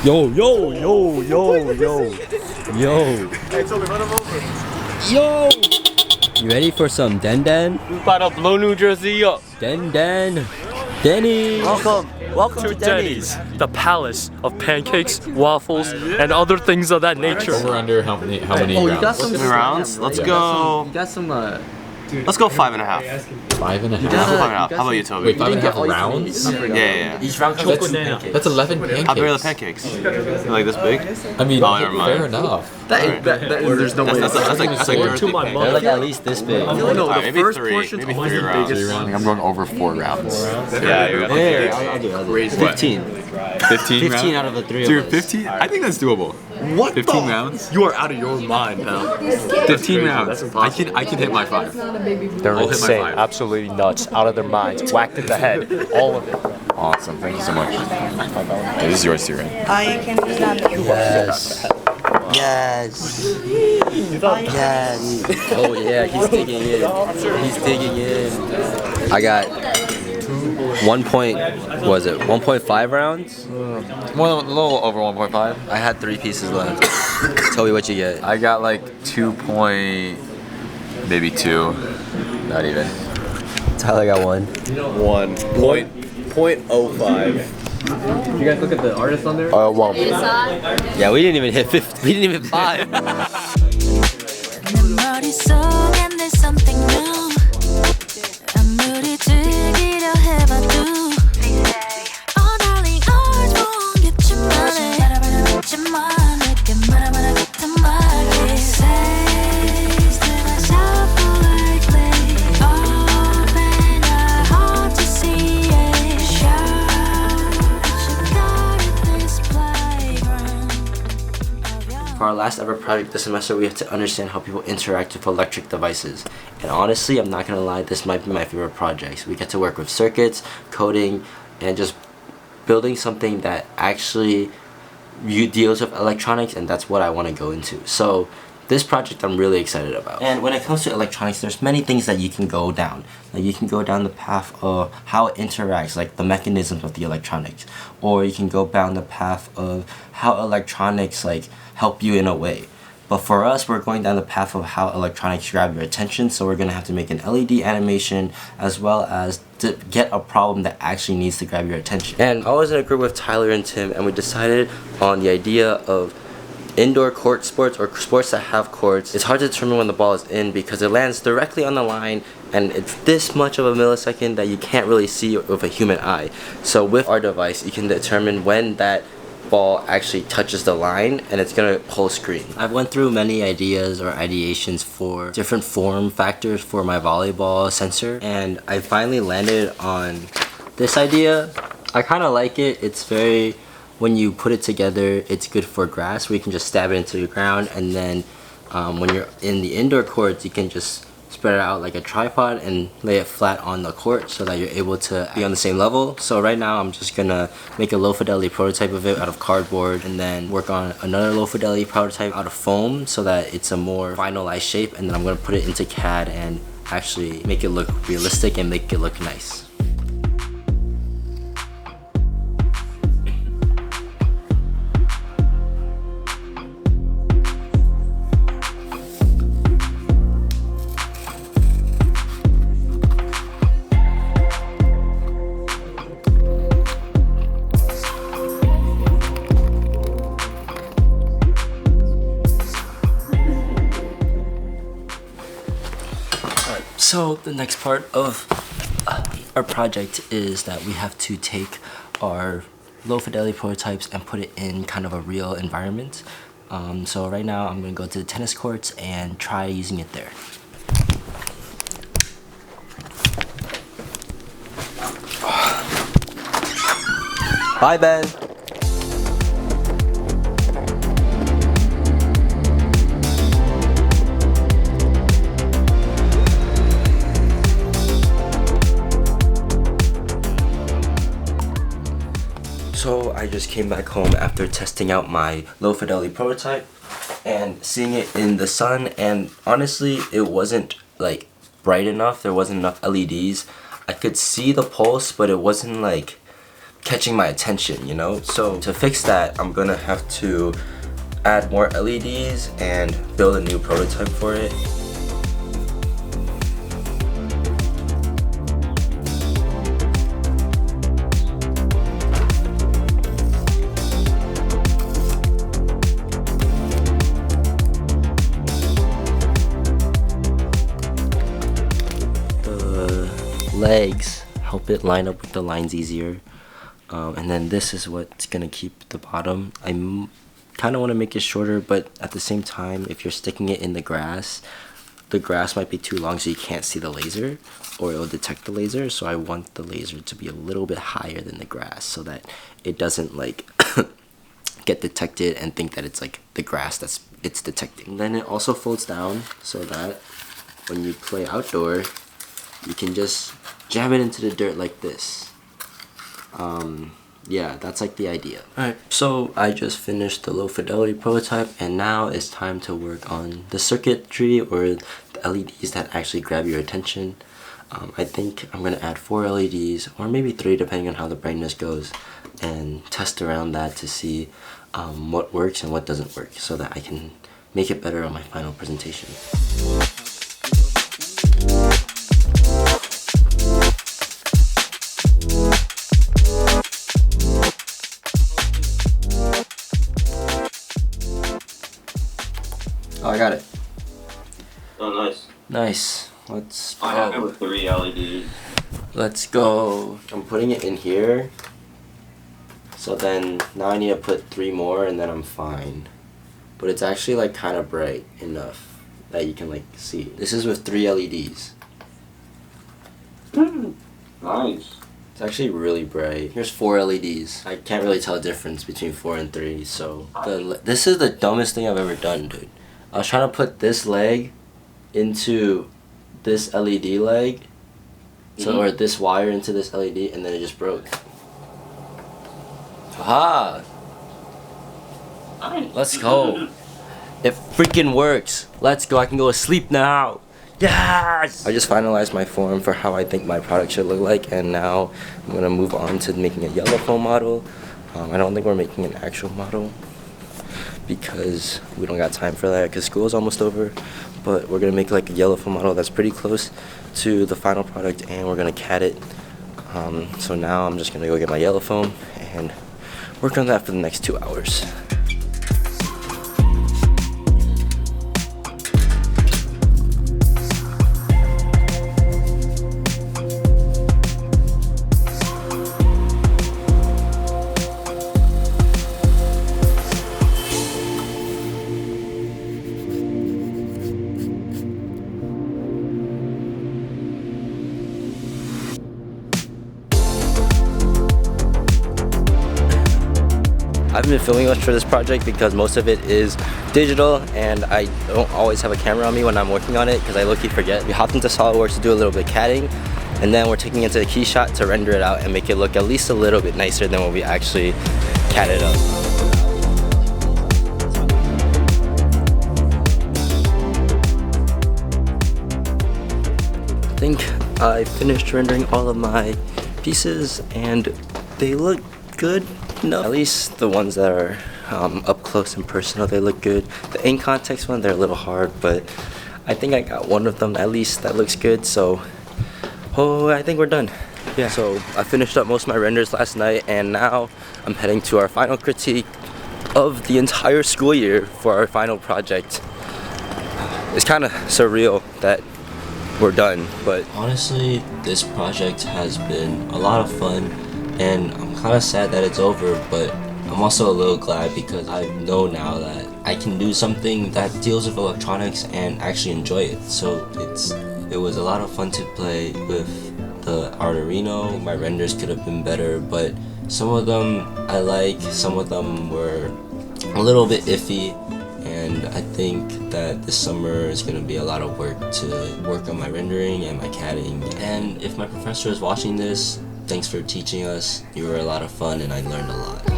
Yo, yo, yo, yo, yo, yo. Hey, Toby, run him over. Yo! You ready for some den? We about to blow New Jersey up. Den. Denny! Welcome to Denny's, the palace of pancakes, waffles, and other things of that nature. Over under how many rounds? You got some rounds? Let's go. You got some. Let's go 5.5. 5.5. How about you, Toby? Wait, 5.5 rounds? Yeah. Each round comes with pancakes. That's 11 pancakes. How big are the pancakes? They're like this big? I mean, Oh, never mind. fair enough. There's no way. That's like To my They're like at least this big. No, the maybe first three. portion's Maybe always 3 the rounds. biggest. I think I'm going over 4 rounds. Yeah, you got the pancakes. I'll do 15. 15 rounds? 15 out of the 3 of Dude, us. 15? I think that's doable. What? 15 rounds? You are out of your mind, pal. 15 rounds. That's impossible. I can hit my 5. They're I'll hit my insane, 5. absolutely nuts, out of their minds, whacked in the head, all of it. Awesome, thank you so much. Hey, this is yours too, right? You can use that. Yes. Yes. Yes. Oh yeah, he's digging in. He's digging in. I got 1.5 rounds? A little over 1.5. I had 3 pieces left. Tell me what you get. I got like maybe 2. Not even. Tyler got 1. 1.05. You guys look at the artist on there? Well. Yeah, we didn't even hit 50. We didn't even hit 5. For our last ever project this semester, we have to understand how people interact with electric devices. And honestly, I'm not gonna lie, this might be my favorite project. We get to work with circuits, coding, and just building something that actually deals with electronics, and that's what I want to go into. So this project I'm really excited about. And when it comes to electronics, there's many things that you can go down. Like you can go down the path of how it interacts, like the mechanisms of the electronics. Or you can go down the path of how electronics like help you in a way. But for us, we're going down the path of how electronics grab your attention, so we're going to have to make an LED animation as well as to get a problem that actually needs to grab your attention. And I was in a group with Tyler and Tim, and we decided on the idea of indoor court sports, or sports that have courts. It's hard to determine when the ball is in because it lands directly on the line, and it's this much of a millisecond that you can't really see with a human eye. So with our device, you can determine when that ball actually touches the line, and it's gonna pulse green. I've went through many ideas or ideations for different form factors for my volleyball sensor, and I finally landed on this idea. I kind of like it. It's very, when you put it together, it's good for grass where you can just stab it into the ground, and then when you're in the indoor courts, you can just spread it out like a tripod and lay it flat on the court so that you're able to be on the same level. So right now I'm just gonna make a low fidelity prototype of it out of cardboard, and then work on another low fidelity prototype out of foam so that it's a more finalized shape, and then I'm gonna put it into CAD and actually make it look realistic and make it look nice. So the next part of our project is that we have to take our low fidelity prototypes and put it in kind of a real environment. So right now I'm going to go to the tennis courts and try using it there. Bye, Ben. So I just came back home after testing out my low fidelity prototype and seeing it in the sun, and honestly it wasn't like bright enough. There wasn't enough LEDs. I could see the pulse, but it wasn't like catching my attention, you know? So to fix that, I'm gonna have to add more LEDs and build a new prototype for it. Legs help it line up with the lines easier, and then this is what's gonna keep the bottom. I kind of want to make it shorter, but at the same time, if you're sticking it in the grass might be too long so you can't see the laser, or it'll detect the laser. So I want the laser to be a little bit higher than the grass so that it doesn't like get detected and think that it's like the grass it's detecting. And then it also folds down so that when you play outdoor, you can just jam it into the dirt like this. Yeah, that's like the idea. Alright, so I just finished the low fidelity prototype, and now it's time to work on the circuitry or the LEDs that actually grab your attention. I think I'm gonna add 4 LEDs or maybe 3 depending on how the brightness goes, and test around that to see what works and what doesn't work so that I can make it better on my final presentation. Oh, I got it. Oh, nice. Nice. Let's I have it with 3 LEDs. Let's go. I'm putting it in here. So then now I need to put 3 more and then I'm fine. But it's actually like kind of bright enough that you can like see. This is with 3 LEDs. Nice. It's actually really bright. Here's 4 LEDs. I can't really tell the difference between 4 and 3. So this is the dumbest thing I've ever done, dude. I was trying to put this leg into this LED leg, so or this wire into this LED, and then it just broke. Aha! Let's go. It freaking works. Let's go. I can go to sleep now. Yes! I just finalized my form for how I think my product should look like, and now I'm gonna move on to making a yellow foam model. I don't think we're making an actual model because we don't got time for that because school is almost over, but we're gonna make like a yellow foam model that's pretty close to the final product, and we're gonna CAD it. So now I'm just gonna go get my yellow foam and work on that for the next 2 hours. I haven't been filming much for this project because most of it is digital and I don't always have a camera on me when I'm working on it because I low-key forget. We hopped into SolidWorks to do a little bit of CADing, and then we're taking it to the KeyShot to render it out and make it look at least a little bit nicer than what we actually CADed up. I think I finished rendering all of my pieces and they look good. No, at least the ones that are up close and personal, they look good. The in context one, they're a little hard, but I think I got one of them at least that looks good. So, I think we're done. Yeah. So I finished up most of my renders last night, and now I'm heading to our final critique of the entire school year for our final project. It's kind of surreal that we're done, but honestly, this project has been a lot of fun. And I'm kind of sad that it's over, but I'm also a little glad because I know now that I can do something that deals with electronics and actually enjoy it. So it was a lot of fun to play with the Arduino. My renders could have been better, but some of them I like, some of them were a little bit iffy. And I think that this summer is going to be a lot of work to work on my rendering and my CADing. And if my professor is watching this, thanks for teaching us. You were a lot of fun and I learned a lot.